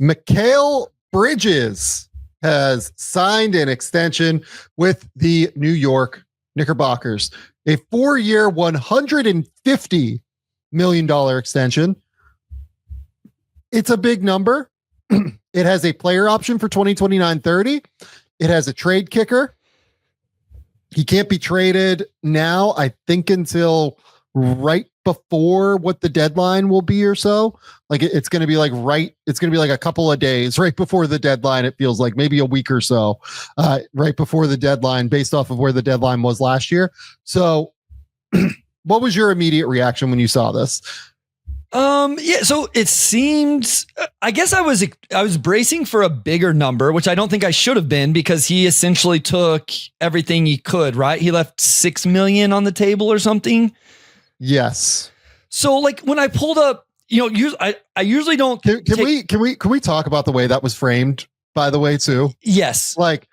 Mikal Bridges has signed an extension with the New York Knickerbockers, a 4-year, $150 million extension. It's a big number. It has a player option for 2029-30. It has a trade kicker. He can't be traded now, I think, until right before what the deadline will be or so. Like it's going to be like it's going to be like a couple of days right before the deadline. It feels like maybe a week or so right before the deadline based off of where the deadline was last year. So what was your immediate reaction when you saw this? Yeah, so it seemed, I guess I was bracing for a bigger number, which I don't think I should have been, because he essentially took everything he could, right? He left $6 million on the table or something. Yes. So like when I pulled up, I usually don't. Can we talk about the way that was framed, by the way, too? Yes. Like,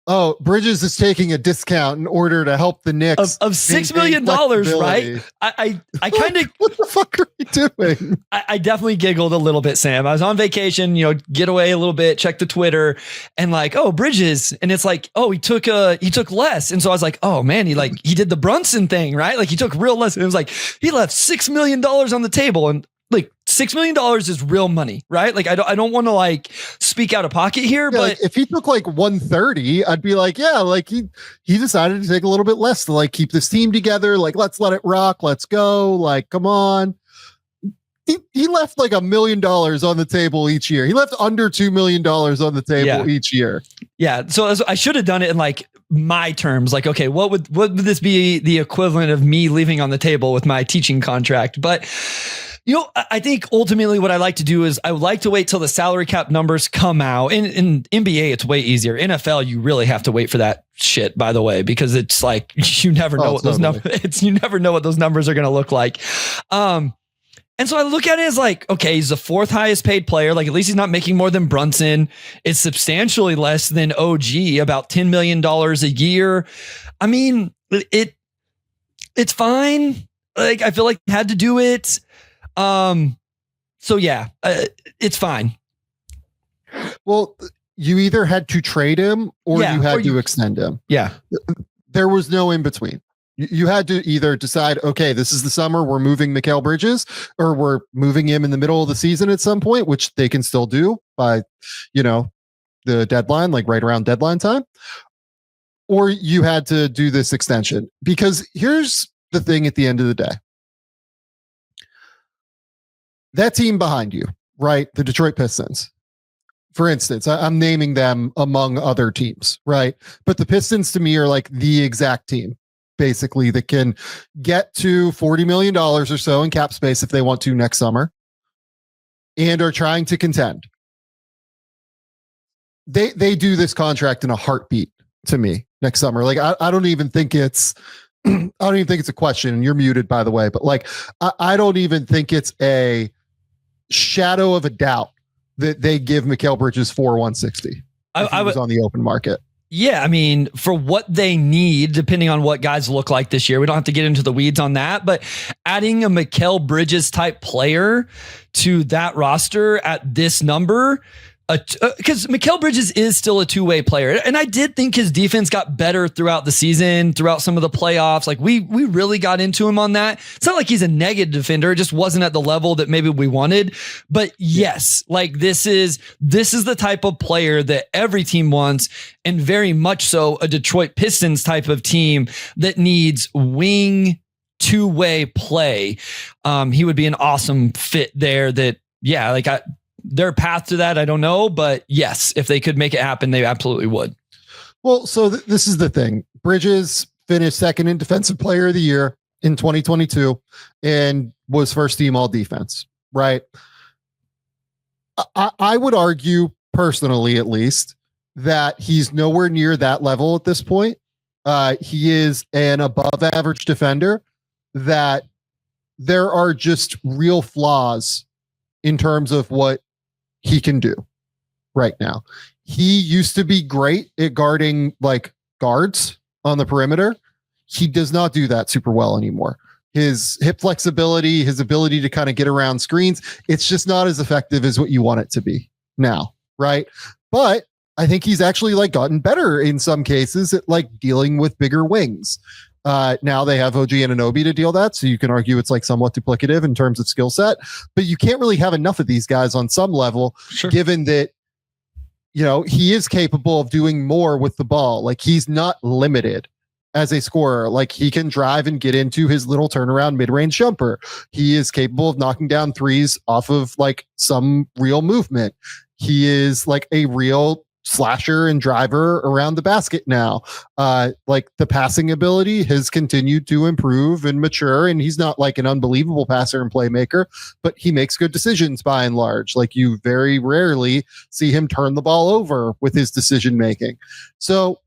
oh, Bridges is taking a discount in order to help the Knicks of $6 million, right? I kind of, what the fuck are we doing? I definitely giggled a little bit, Sam. I was on vacation, get away a little bit, check the Twitter, and like, oh, Bridges, and it's like, oh, he took less, and so I was like, oh man, he did the Brunson thing, right? Like he took real less. And it was like he left $6 million on the table, and like $6 million is real money, right? Like I don't want to like speak out of pocket here, but like if he took like 130, I'd be like, yeah, like he decided to take a little bit less to like keep this team together. Like, let's let it rock. Let's go. Like, come on. He left like $1 million on the table each year. He left under $2 million on the table each year. Yeah. So I should have done it in like my terms. Like, okay, what would this be the equivalent of me leaving on the table with my teaching contract? But I think ultimately what I like to do is I would like to wait till the salary cap numbers come out. In NBA, it's way easier. NFL, you really have to wait for that shit, by the way, because it's like you never know what those numbers. You never know what those numbers are going to look like. And so I look at it as like, okay, he's the 4th highest paid player. Like at least he's not making more than Brunson. It's substantially less than OG, about $10 million a year. I mean, it's fine. Like I feel like he had to do it. So yeah, it's fine. Well, you either had to trade him or you had to extend him. Yeah. There was no in between. You had to either decide, okay, this is the summer, we're moving Mikal Bridges, or we're moving him in the middle of the season at some point, which they can still do by, the deadline, like right around deadline time. Or you had to do this extension. Because here's the thing at the end of the day. That team behind you, right? The Detroit Pistons, for instance, I'm naming them among other teams, right? But the Pistons to me are like the exact team, basically, that can get to $40 million or so in cap space if they want to next summer and are trying to contend. They do this contract in a heartbeat to me next summer. Like, I don't even think it's, I don't even think it's a question, and you're muted, by the way, but like, I don't even think it's a shadow of a doubt that they give Mikal Bridges for 160. I was on the open market. Yeah, I mean, for what they need, depending on what guys look like this year, we don't have to get into the weeds on that, but adding a Mikal Bridges type player to that roster at this number, because Mikal Bridges is still a two-way player. And I did think his defense got better throughout the season, throughout some of the playoffs. Like we really got into him on that. It's not like he's a negative defender. It just wasn't at the level that maybe we wanted. But yes, like this is the type of player that every team wants, and very much so a Detroit Pistons type of team that needs wing two-way play. He would be an awesome fit there that, yeah, like their path to that, I don't know, but yes, if they could make it happen, they absolutely would. Well, so this is the thing. Bridges finished second in Defensive Player of the Year in 2022 and was first team all defense, right? I would argue, personally at least, that he's nowhere near that level at this point. He is an above average defender, that there are just real flaws in terms of what he can do right now. He used to be great at guarding like guards on the perimeter. He does not do that super well anymore. His hip flexibility, his ability to kind of get around screens, it's just not as effective as what you want it to be now, right? But I think he's actually like gotten better in some cases at like dealing with bigger wings. Now they have OG Anunoby to deal that, so you can argue it's like somewhat duplicative in terms of skill set, but you can't really have enough of these guys on some level, given that, you know, he is capable of doing more with the ball. Like, he's not limited as a scorer. Like, he can drive and get into his little turnaround mid-range jumper. He is capable of knocking down threes off of like some real movement. He is like a real slasher and driver around the basket now. Like, the passing ability has continued to improve and mature, and he's not like an unbelievable passer and playmaker, but he makes good decisions by and large. Like, you very rarely see him turn the ball over with his decision making. So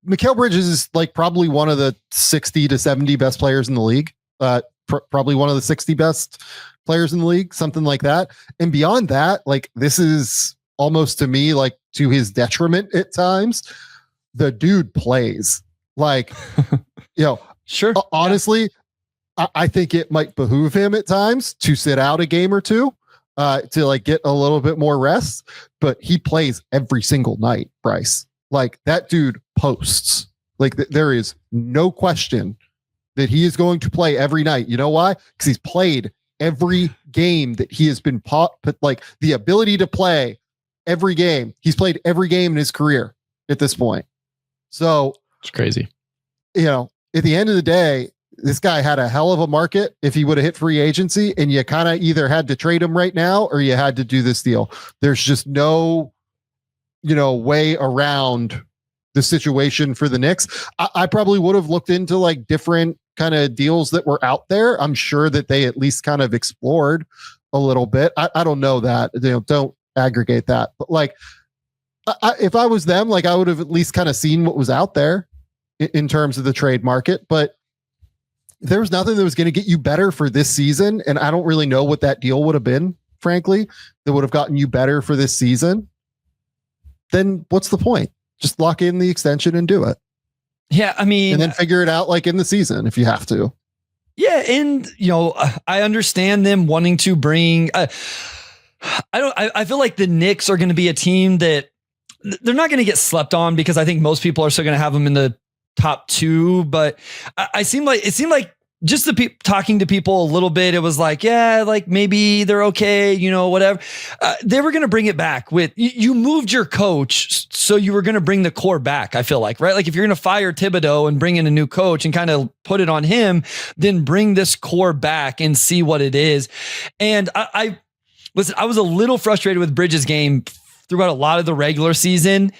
Mikal Bridges is like probably one of the 60 to 70 best players in the league. Probably one of the 60 best players in the league, something like that. And beyond that, like, this is almost, to me, like to his detriment at times. The dude plays like, you know, sure. Honestly, yeah. I think it might behoove him at times to sit out a game or two, to like get a little bit more rest, but he plays every single night, Bryce. Like, that dude posts. Like, there is no question that he is going to play every night. You know why? Because he's played every game that he has been like, the ability to play every game. He's played every game in his career at this point. So it's crazy. You know, at the end of the day, this guy had a hell of a market if he would have hit free agency, and you kind of either had to trade him right now or you had to do this deal. There's just no, you know, way around the situation for the Knicks. I probably would have looked into like different kind of deals that were out there. I'm sure that they at least kind of explored a little bit. I don't know that, you know, don't aggregate that, but like, if I was them, like, I would have at least kind of seen what was out there in terms of the trade market, but there was nothing that was going to get you better for this season. And I don't really know what that deal would have been, frankly, that would have gotten you better for this season. Then what's the point? Just lock in the extension and do it. Yeah. I mean, and then figure it out like in the season if you have to. Yeah. And, you know, I understand them wanting to bring, I feel like the Knicks are going to be a team that they're not going to get slept on, because I think most people are still going to have them in the top two. But it seemed like just talking to people a little bit, it was like, yeah, like maybe they're okay, you know, whatever. They were going to bring it back with, you moved your coach, so you were going to bring the core back, I feel like, right? Like, if you're going to fire Thibodeau and bring in a new coach and kind of put it on him, then bring this core back and see what it is. And listen, I was a little frustrated with Bridges' game throughout a lot of the regular season.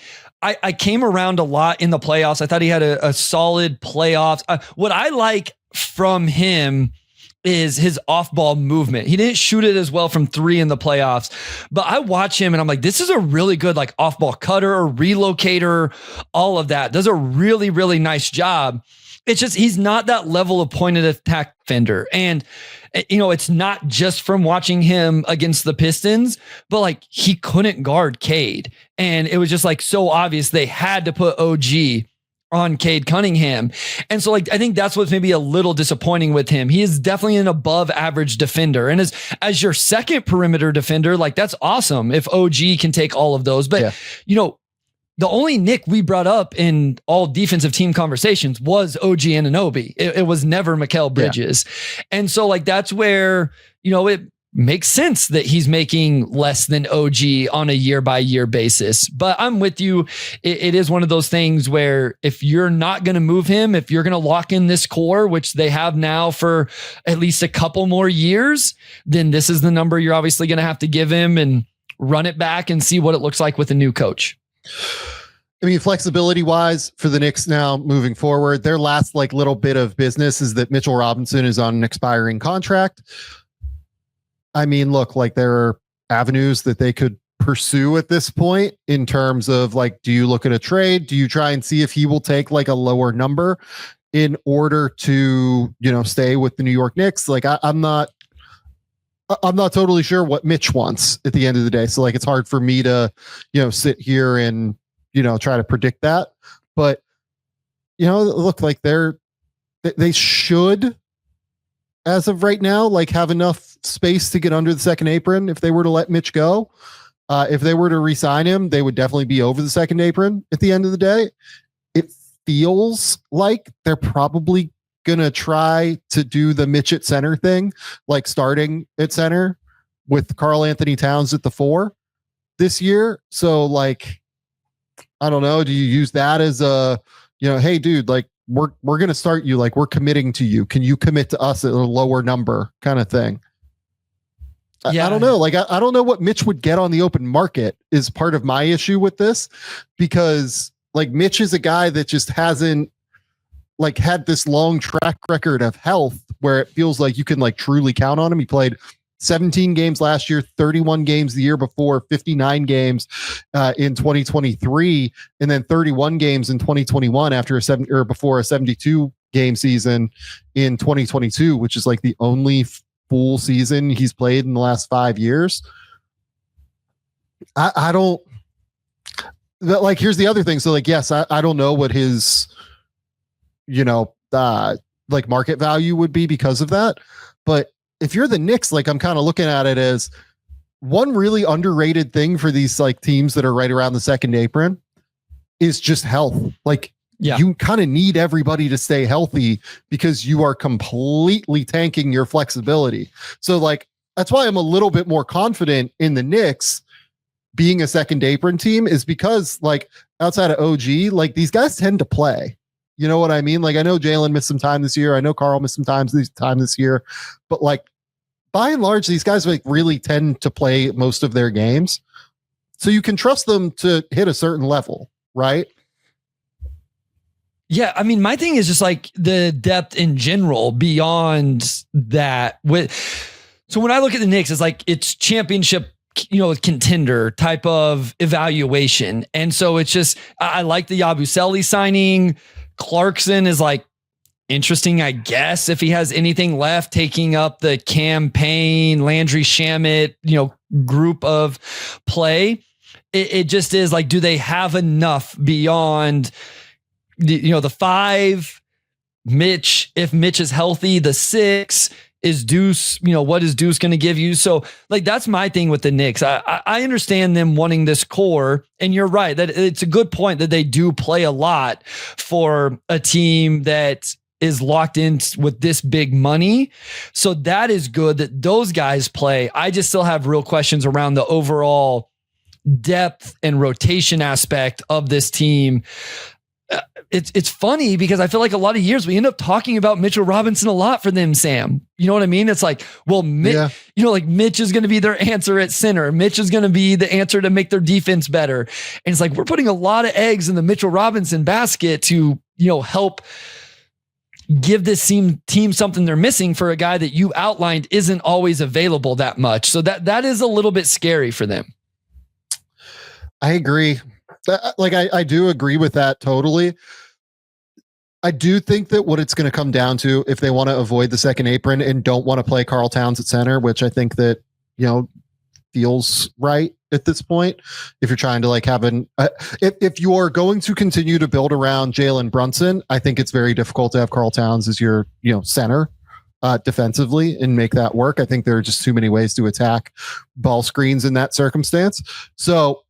I came around a lot in the playoffs. I thought he had a solid playoffs. What I like from him is his off-ball movement. He didn't shoot it as well from three in the playoffs, but I watch him and I'm like, this is a really good like off-ball cutter, relocator, all of that. Does a really, really nice job. It's just, he's not that level of pointed attack defender. And, you know, it's not just from watching him against the Pistons, but like, he couldn't guard Cade. And it was just like so obvious they had to put OG on Cade Cunningham. And so like, I think that's what's maybe a little disappointing with him. He is definitely an above average defender. And as your second perimeter defender, like, that's awesome if OG can take all of those. But, you know, the only Nick we brought up in all defensive team conversations was OG Anunoby. It was never Mikal Bridges. Yeah. And so like, that's where, you know, it makes sense that he's making less than OG on a year by year basis. But I'm with you. It is one of those things where if you're not going to move him, if you're going to lock in this core, which they have now for at least a couple more years, then this is the number you're obviously going to have to give him and run it back and see what it looks like with a new coach. I mean, flexibility wise for the Knicks now moving forward, their last like little bit of business is that Mitchell Robinson is on an expiring contract. I mean, look, like, there are avenues that they could pursue at this point in terms of like, do you look at a trade? Do you try and see if he will take like a lower number in order to, you know, stay with the New York Knicks? Like, I'm not totally sure what Mitch wants at the end of the day. So like, it's hard for me to, you know, sit here and, you know, try to predict that. But, you know, look, like they should as of right now, like have enough space to get under the second apron if they were to let Mitch go. If they were to re-sign him, they would definitely be over the second apron at the end of the day. It feels like they're probably going to try to do the Mitch at center thing, like starting at center with Karl Anthony Towns at the 4 this year. So like, I don't know. Do you use that as a, hey dude, like we're going to start you, like we're committing to you. Can you commit to us at a lower number kind of thing? Yeah. I don't know. Like, I don't know what Mitch would get on the open market is part of my issue with this, because like Mitch is a guy that just hasn't like had this long track record of health where it feels like you can like truly count on him. He played 17 games last year, 31 games the year before, 59 games in 2023, and then 31 games in 2021 after before a 72 game season in 2022, which is like the only full season he's played in the last 5 years. I don't like, here's the other thing. So like, yes, I don't know what his, like market value would be because of that. But if you're the Knicks, like I'm kind of looking at it as one really underrated thing for these like teams that are right around the second apron is just health. Like, you kind of need everybody to stay healthy because you are completely tanking your flexibility. So like, that's why I'm a little bit more confident in the Knicks being a second apron team, is because like outside of OG, like these guys tend to play. You know what I mean? Like I know Jalen missed some time this year. I know Karl missed some time this year, but like by and large, these guys like really tend to play most of their games. So you can trust them to hit a certain level, right? Yeah, I mean, my thing is just like the depth in general beyond that. So when I look at the Knicks, it's like it's championship, contender type of evaluation. And so it's just, I like the Yabusele signing. Clarkson is like interesting, I guess, if he has anything left, taking up the campaign, Landry Shamet, group of play. It just is like, do they have enough beyond the 5, Mitch, if Mitch is healthy, the 6 is Deuce, what is Deuce going to give you? So like, that's my thing with the Knicks. I understand them wanting this core, and you're right that it's a good point that they do play a lot for a team that is locked in with this big money. So that is good that those guys play. I just still have real questions around the overall depth and rotation aspect of this team. It's funny because I feel like a lot of years we end up talking about Mitchell Robinson a lot for them, Sam. You know what I mean? It's like, well, like Mitch is going to be their answer at center. Mitch is going to be the answer to make their defense better. And it's like, we're putting a lot of eggs in the Mitchell Robinson basket to, help give this team something they're missing for a guy that you outlined isn't always available that much. So that is a little bit scary for them. I agree. Like I do agree with that totally. I do think that what it's going to come down to, if they want to avoid the second apron and don't want to play Karl Towns at center, which I think that, feels right at this point. If you're trying to like have if you are going to continue to build around Jalen Brunson, I think it's very difficult to have Karl Towns as your, center defensively and make that work. I think there are just too many ways to attack ball screens in that circumstance. So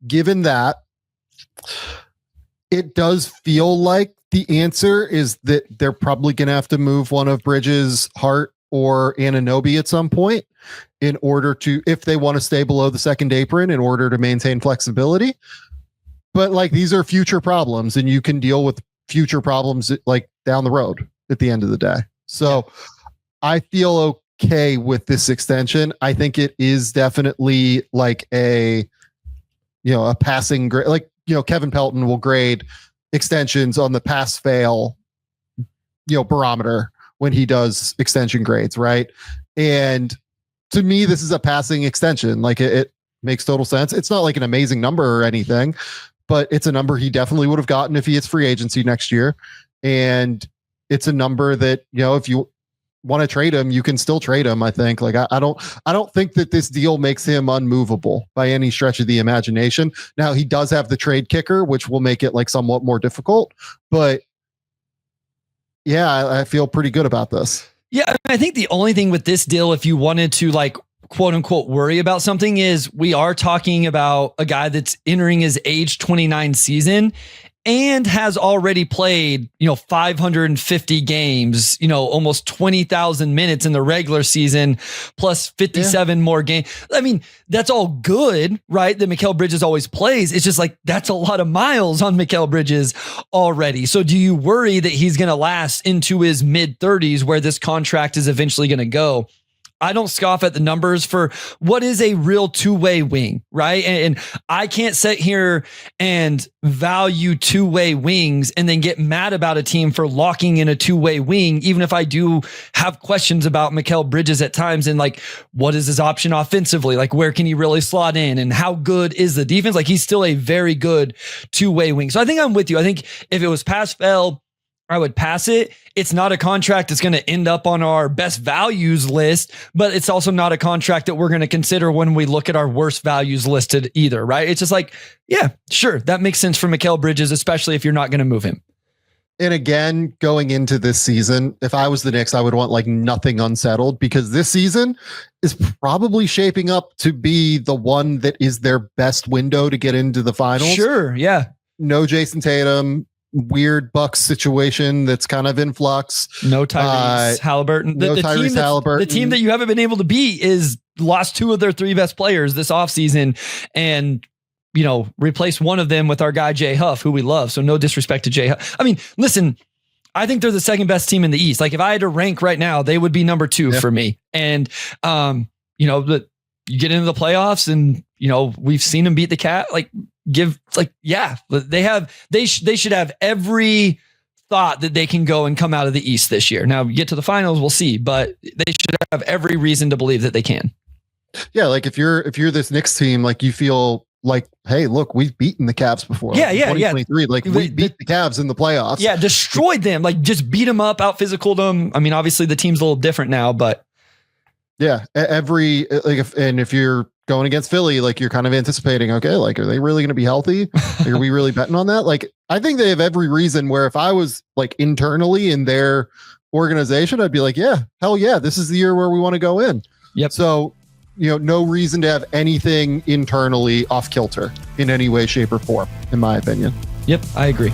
given that, it does feel like the answer is that they're probably going to have to move one of Bridges, Hart, or Anunoby at some point in order to, if they want to stay below the second apron, in order to maintain flexibility. But like, these are future problems, and you can deal with future problems like down the road at the end of the day. So I feel okay with this extension. I think it is definitely like a passing grade. Like, Kevin Pelton will grade extensions on the pass fail, barometer when he does extension grades. Right. And to me, this is a passing extension. Like it makes total sense. It's not like an amazing number or anything, but it's a number he definitely would have gotten if he hits free agency next year. And it's a number that, if you want to trade him, you can still trade him. I think like, I don't think that this deal makes him unmovable by any stretch of the imagination. Now he does have the trade kicker, which will make it like somewhat more difficult, but Yeah, I feel pretty good about this. Yeah, I think the only thing with this deal, if you wanted to like quote unquote worry about something, is we are talking about a guy that's entering his age 29 season and has already played, 550 games, almost 20,000 minutes in the regular season, plus 57 more games. I mean, that's all good, right? That Mikal Bridges always plays. It's just like, that's a lot of miles on Mikal Bridges already. So do you worry that he's going to last into his mid 30s where this contract is eventually going to go? I don't scoff at the numbers for what is a real two-way wing, right? And I can't sit here and value two-way wings and then get mad about a team for locking in a two-way wing, even if I do have questions about Mikal Bridges at times and like, what is his option offensively? Like, where can he really slot in and how good is the defense? Like, he's still a very good two-way wing. So I think I'm with you. I think if it was pass-fail, I would pass it. It's not a contract that's going to end up on our best values list, but it's also not a contract that we're going to consider when we look at our worst values listed either, right? It's just like, yeah, sure. That makes sense for Mikal Bridges, especially if you're not going to move him. And again, going into this season, if I was the Knicks, I would want like nothing unsettled because this season is probably shaping up to be the one that is their best window to get into the finals. Sure. Yeah. No Jason Tatum. Weird Bucks situation that's kind of in flux. No Tyrese Halliburton. No Tyrese Halliburton. The team that you haven't been able to beat is lost two of their three best players this offseason and, replaced one of them with our guy Jay Huff, who we love. So no disrespect to Jay Huff. I mean, listen, I think they're the second best team in the East. Like if I had to rank right now, they would be number 2 for me. And, but you get into the playoffs and, we've seen them beat the Cat. They should have every thought that they can go and come out of the East this year. Now get to the finals, we'll see, but they should have every reason to believe that they can. Yeah. Like if you're this Knicks team, like you feel like, hey, look, we've beaten the Cavs before. Yeah. 2023, like we beat the Cavs in the playoffs. Yeah. Destroyed them. Like just beat them up, out physical them. I mean, obviously the team's a little different now, but yeah, if you're going against Philly, like you're kind of anticipating, okay, like, are they really going to be healthy? Like, are we really betting on that? Like, I think they have every reason where if I was like internally in their organization, I'd be like, yeah, hell yeah, this is the year where we want to go in. Yep. So, no reason to have anything internally off kilter in any way, shape or form, in my opinion. Yep. I agree.